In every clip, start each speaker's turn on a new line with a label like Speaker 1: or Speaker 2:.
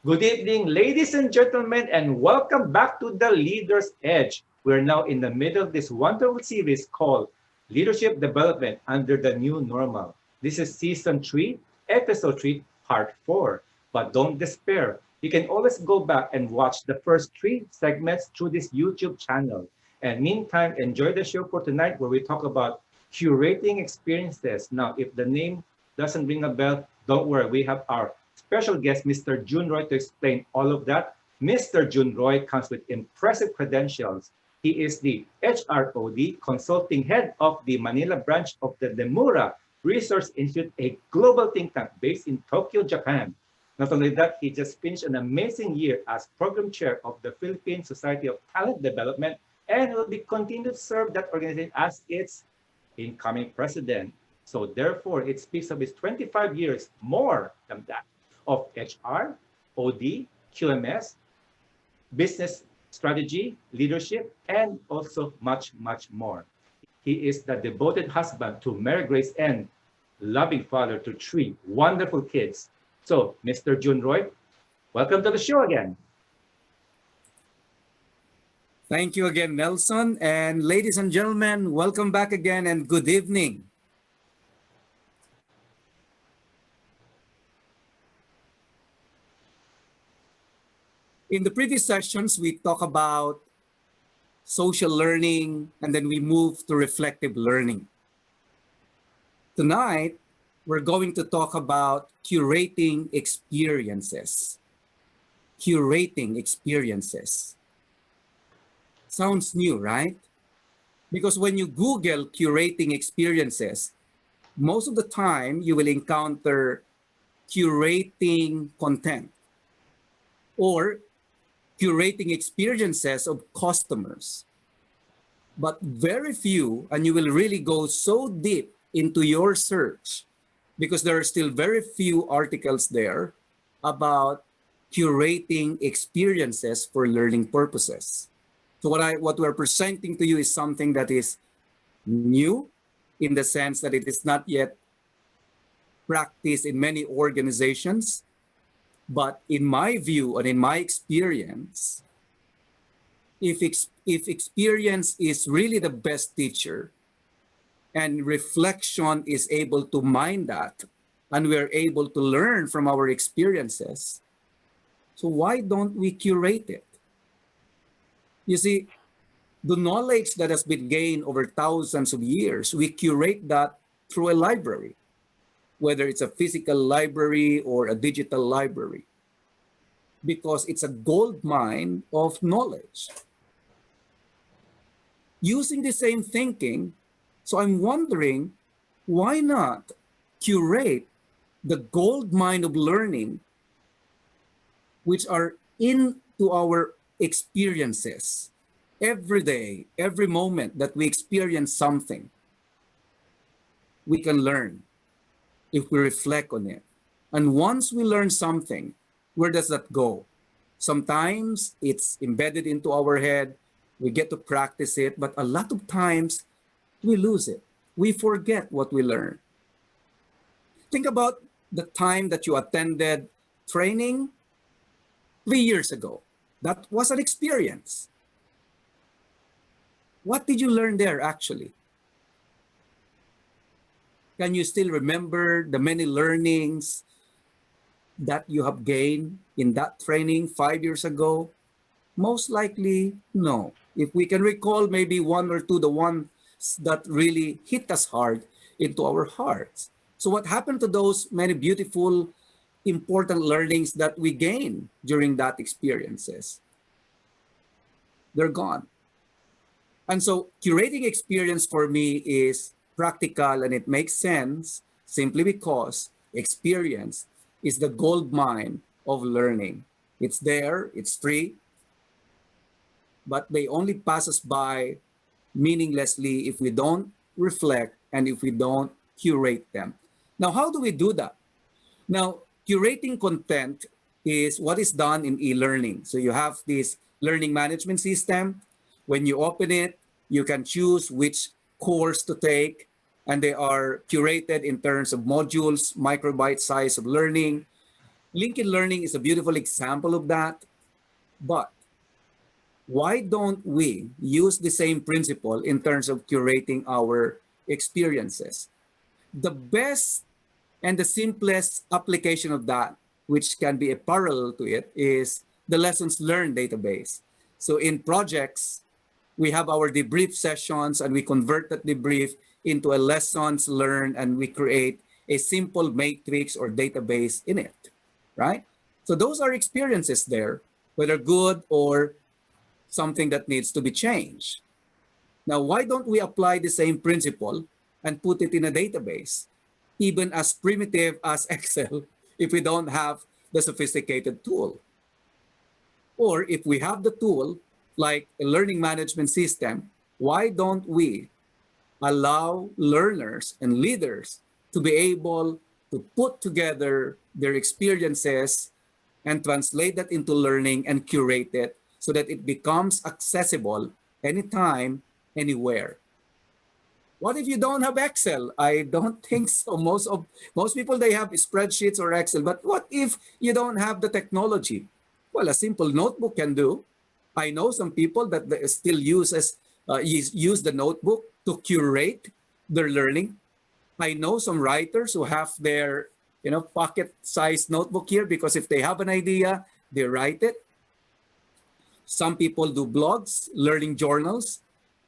Speaker 1: Good evening, ladies and gentlemen, and welcome back to the Leader's Edge. We're now in the middle of this wonderful series called Leadership Development Under the New Normal. This is Season 3, Episode 3, Part 4. But don't despair. You can always go back and watch the first 3 segments through this YouTube channel. And meantime, enjoy the show for tonight where we talk about curating experiences. Now, if the name doesn't ring a bell, don't worry. We have our special guest, Mr. Jun Roy, to explain all of that. Mr. Jun Roy comes with impressive credentials. He is the HROD consulting head of the Manila branch of the Demura Research Institute, a global think tank based in Tokyo, Japan. Not only that, he just finished an amazing year as program chair of the Philippine Society of Talent Development and will be continued to serve that organization as its incoming president. So therefore, it speaks of his 25 years more than that of HR, OD, QMS, business strategy, leadership, and also much, much more. He is the devoted husband to Mary Grace and loving father to 3 wonderful kids. So, Mr. Jun Roy, welcome to the show again.
Speaker 2: Thank you again, Nelson. And ladies and gentlemen, welcome back again and good evening. In the previous sessions, we talked about social learning and then we move to reflective learning. Tonight, we're going to talk about curating experiences. Curating experiences. Sounds new, right? Because when you Google curating experiences, most of the time you will encounter curating content or curating experiences of customers. But very few, and you will really go so deep into your search because there are still very few articles there about curating experiences for learning purposes. So what we're presenting to you is something that is new in the sense that it is not yet practiced in many organizations. But in my view and in my experience, if experience is really the best teacher and reflection is able to mine that and we're able to learn from our experiences, so why don't we curate it? You see, the knowledge that has been gained over thousands of years, we curate that through a library, whether it's a physical library or a digital library, because it's a gold mine of knowledge. Using the same thinking, so I'm wondering, why not curate the gold mine of learning which are into our experiences every day, every moment that we experience something, we can learn if we reflect on it. And once we learn something, where does that go? Sometimes it's embedded into our head, we get to practice it, but a lot of times we lose it. We forget what we learned. Think about the time that you attended training 3 years ago. That was an experience. What did you learn there actually? Can you still remember the many learnings that you have gained in that training 5 years ago? Most likely, no. If we can recall maybe one or two, the ones that really hit us hard into our hearts. So what happened to those many beautiful, important learnings that we gained during that experiences? They're gone. And so curating experience for me is practical and it makes sense simply because experience is the gold mine of learning. It's there, it's free, but they only pass us by meaninglessly if we don't reflect and if we don't curate them. Now, how do we do that? Now, curating content is what is done in e-learning. So you have this learning management system. When you open it, you can choose which course to take, and they are curated in terms of modules, microbyte size of learning. Lincoln Learning is a beautiful example of that. But why don't we use the same principle in terms of curating our experiences? The best and the simplest application of that, which can be a parallel to it, is the lessons learned database. So in projects, we have our debrief sessions and we convert that debrief into a lessons learned and we create a simple matrix or database in it, right? So those are experiences there, whether good or something that needs to be changed. Now, why don't we apply the same principle and put it in a database, even as primitive as Excel, if we don't have the sophisticated tool? Or if we have the tool, like a learning management system, why don't we allow learners and leaders to be able to put together their experiences and translate that into learning and curate it so that it becomes accessible anytime, anywhere? What if you don't have Excel? I don't think so. Most people, they have spreadsheets or Excel, but what if you don't have the technology? Well, a simple notebook can do. I know some people that they still use the notebook to curate their learning. I know some writers who have their pocket-sized notebook here because if they have an idea, they write it. Some people do blogs, learning journals.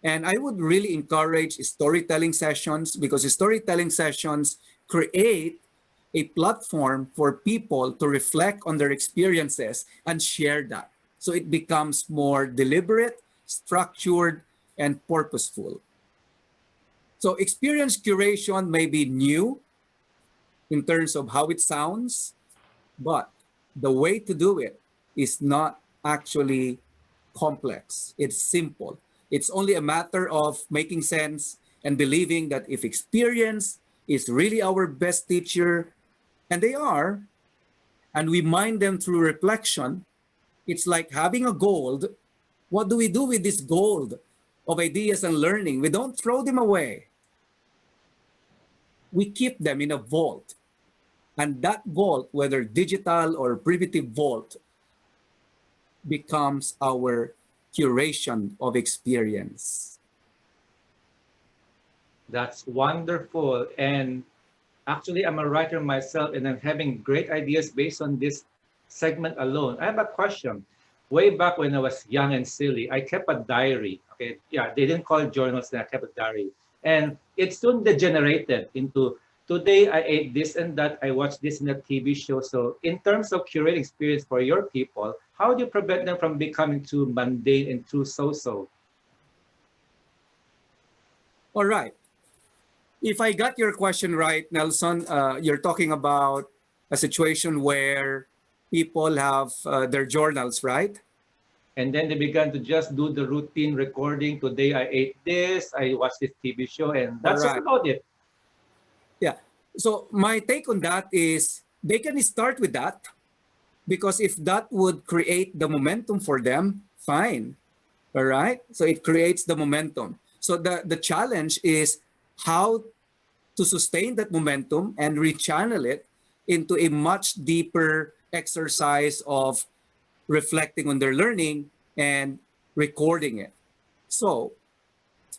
Speaker 2: And I would really encourage storytelling sessions because storytelling sessions create a platform for people to reflect on their experiences and share that. So it becomes more deliberate, structured, and purposeful. So experience curation may be new in terms of how it sounds, but the way to do it is not actually complex. It's simple. It's only a matter of making sense and believing that if experience is really our best teacher, and they are, and we mine them through reflection, it's like having a gold. What do we do with this gold of ideas and learning? We don't throw them away. We keep them in a vault. And that vault, whether digital or primitive vault, becomes our curation of experience.
Speaker 1: That's wonderful. And actually, I'm a writer myself, and I'm having great ideas based on this segment alone. I have a question. Way back when I was young and silly, I kept a diary. Okay, yeah, they didn't call it journals, then I kept a diary. And it soon degenerated into today I ate this and that, I watched this in a TV show. So in terms of curating experience for your people, how do you prevent them from becoming too mundane and too so-so?
Speaker 2: All right. If I got your question right, Nelson, you're talking about a situation where people have their journals, right?
Speaker 1: And then they began to just do the routine recording. Today I ate this, I watched this TV show, and
Speaker 2: All
Speaker 1: that's just
Speaker 2: right.
Speaker 1: about it.
Speaker 2: Yeah. So my take on that is they can start with that because if that would create the momentum for them, fine. All right. So it creates the momentum. So the challenge is how to sustain that momentum and rechannel it into a much deeper exercise of reflecting on their learning and recording it. So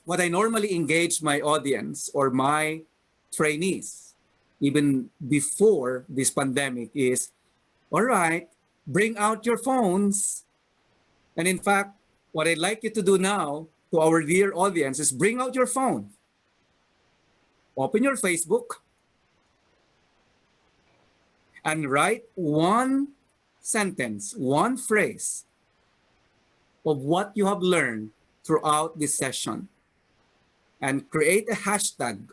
Speaker 2: what I normally engage my audience or my trainees, even before this pandemic, is all right, bring out your phones. And in fact, what I'd like you to do now to our dear audience is bring out your phone, open your Facebook, and write one sentence, one phrase of what you have learned throughout this session and create a hashtag,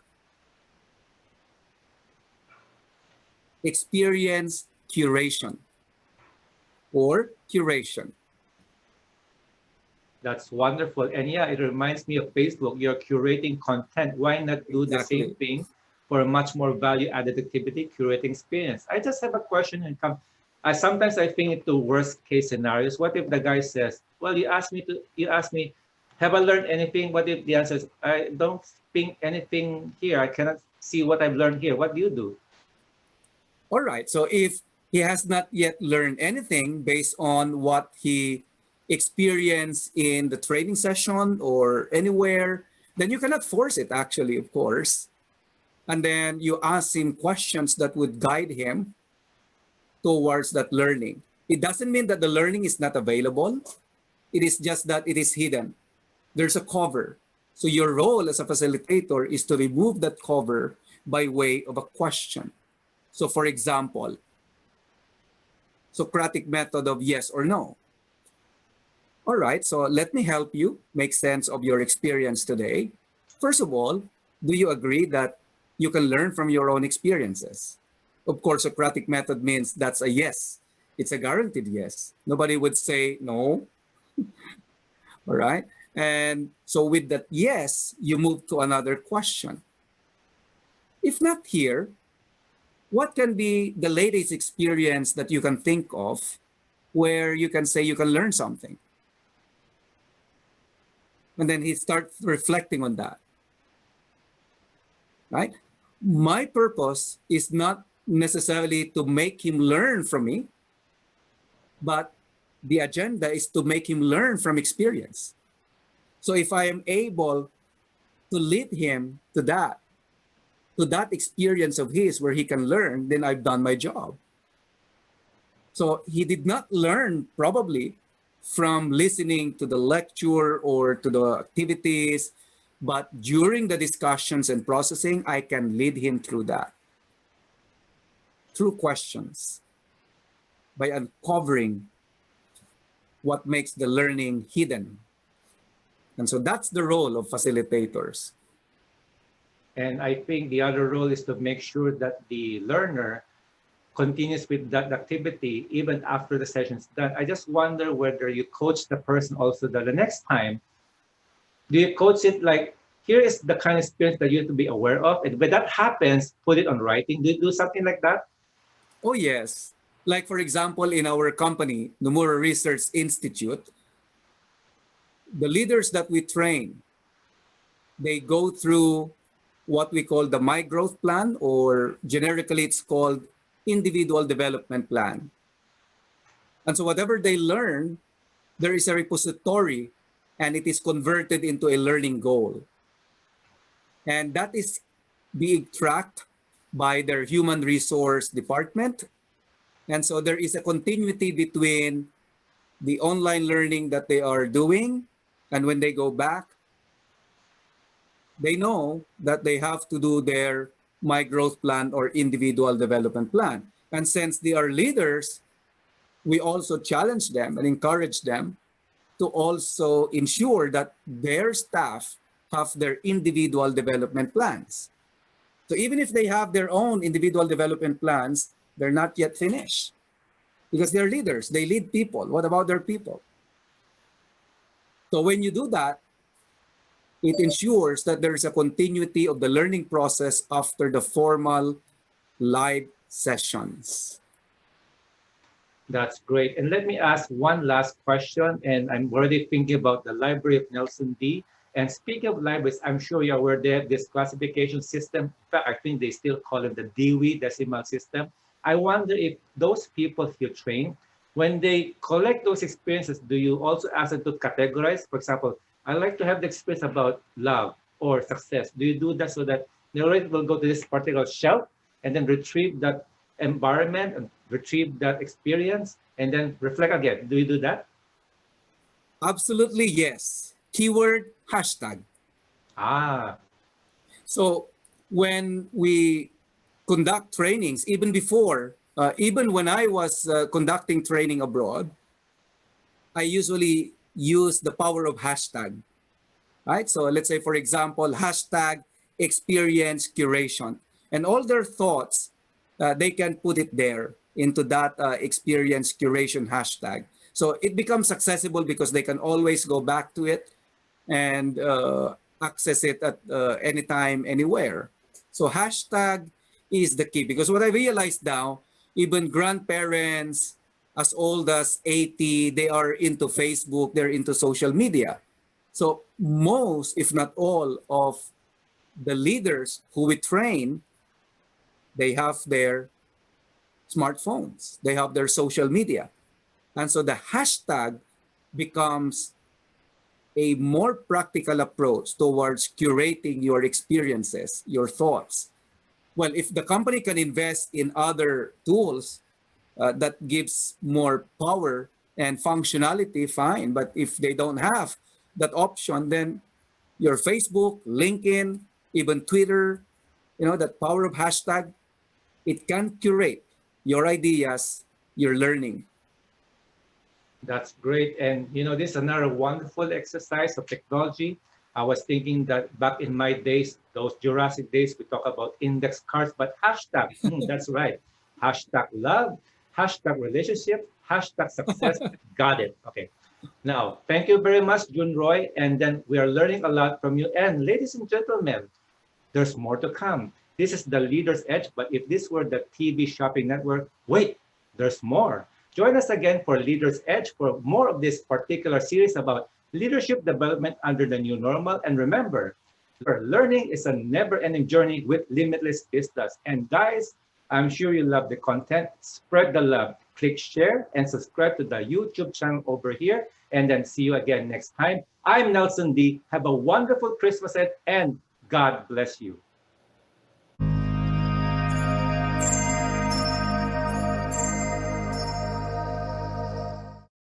Speaker 2: experience curation or curation.
Speaker 1: That's wonderful. And yeah, it reminds me of Facebook. You're curating content. Why not do the same
Speaker 2: Exactly.
Speaker 1: thing for a much more value-added activity, curating experience? I just have a question and come. Sometimes I think into worst case scenarios. What if the guy says, "Well, you asked me, have I learned anything?" What if the answer is, "I don't think anything here. I cannot see what I've learned here." What do you do?
Speaker 2: All right. So if he has not yet learned anything based on what he experienced in the training session or anywhere, then you cannot force it, actually, of course. And then you ask him questions that would guide him towards that learning. It doesn't mean that the learning is not available. It is just that it is hidden. There's a cover. So your role as a facilitator is to remove that cover by way of a question. So for example, Socratic method of yes or no. All right, so let me help you make sense of your experience today. First of all, do you agree that you can learn from your own experiences? Of course, Socratic method means that's a yes. It's a guaranteed yes. Nobody would say no. All right. And so with that yes, you move to another question. If not here, what can be the latest experience that you can think of where you can say you can learn something? And then he starts reflecting on that. Right? My purpose is not necessarily to make him learn from me, but the agenda is to make him learn from experience. So if I am able to lead him to that experience of his where he can learn, then I've done my job. So he did not learn probably from listening to the lecture or to the activities, but during the discussions and processing, I can lead him through that, through questions, by uncovering what makes the learning hidden. And so that's the role of facilitators.
Speaker 1: And I think the other role is to make sure that the learner continues with that activity even after the session's done. I just wonder whether you coach the person also that the next time, do you coach it like, here is the kind of experience that you have to be aware of, and when that happens, put it on writing? Do you do something like that?
Speaker 2: Oh, yes. Like, for example, in our company, Nomura Research Institute, the leaders that we train, they go through what we call the My Growth Plan, or generically it's called Individual Development Plan. And so whatever they learn, there is a repository and it is converted into a learning goal. And that is being tracked by their human resource department. And so there is a continuity between the online learning that they are doing, and when they go back, they know that they have to do their My Growth Plan or Individual Development Plan. And since they are leaders, we also challenge them and encourage them to also ensure that their staff have their individual development plans. So even if they have their own individual development plans, they're not yet finished because they're leaders. They lead people. What about their people? So when you do that, it ensures that there is a continuity of the learning process after the formal live sessions.
Speaker 1: That's great. And let me ask one last question. And I'm already thinking about the Library of Nelson D. And speaking of libraries, I'm sure you're aware they have this classification system. In fact, I think they still call it the Dewey Decimal System. I wonder if those people you train, when they collect those experiences, do you also ask them to categorize? For example, I like to have the experience about love or success. Do you do that so that they already will go to this particular shelf and then retrieve that environment and retrieve that experience and then reflect again? Do you do that?
Speaker 2: Absolutely, yes. Keyword, hashtag.
Speaker 1: Ah,
Speaker 2: So when we conduct trainings, even before, even when I was conducting training abroad, I usually use the power of hashtag, right? So let's say, for example, hashtag experience curation. And all their thoughts, they can put it there into that experience curation hashtag. So it becomes accessible because they can always go back to it and access it at any time, anywhere. So hashtag is the key, because what I realized now, even grandparents as old as 80, they are into Facebook, they're into social media. So most, if not all, of the leaders who we train, they have their smartphones. They have their social media. And so the hashtag becomes a more practical approach towards curating your experiences, your thoughts. Well, if the company can invest in other tools that gives more power and functionality, fine. But if they don't have that option, then your Facebook, LinkedIn, even Twitter, that power of hashtag, it can curate your ideas, your learning.
Speaker 1: That's great. And this is another wonderful exercise of technology. I was thinking that back in my days, those Jurassic days, we talk about index cards, but hashtag, that's right. Hashtag love, hashtag relationship, hashtag success. Got it. Okay. Now, thank you very much, Jun Roy. And then we are learning a lot from you. And ladies and gentlemen, there's more to come. This is the Leader's Edge, but if this were the TV shopping network, wait, there's more. Join us again for Leader's Edge for more of this particular series about leadership development under the new normal. And remember, learning is a never-ending journey with limitless vistas. And guys, I'm sure you love the content. Spread the love. Click share and subscribe to the YouTube channel over here. And then see you again next time. I'm Nelson D. Have a wonderful Christmas and God bless you.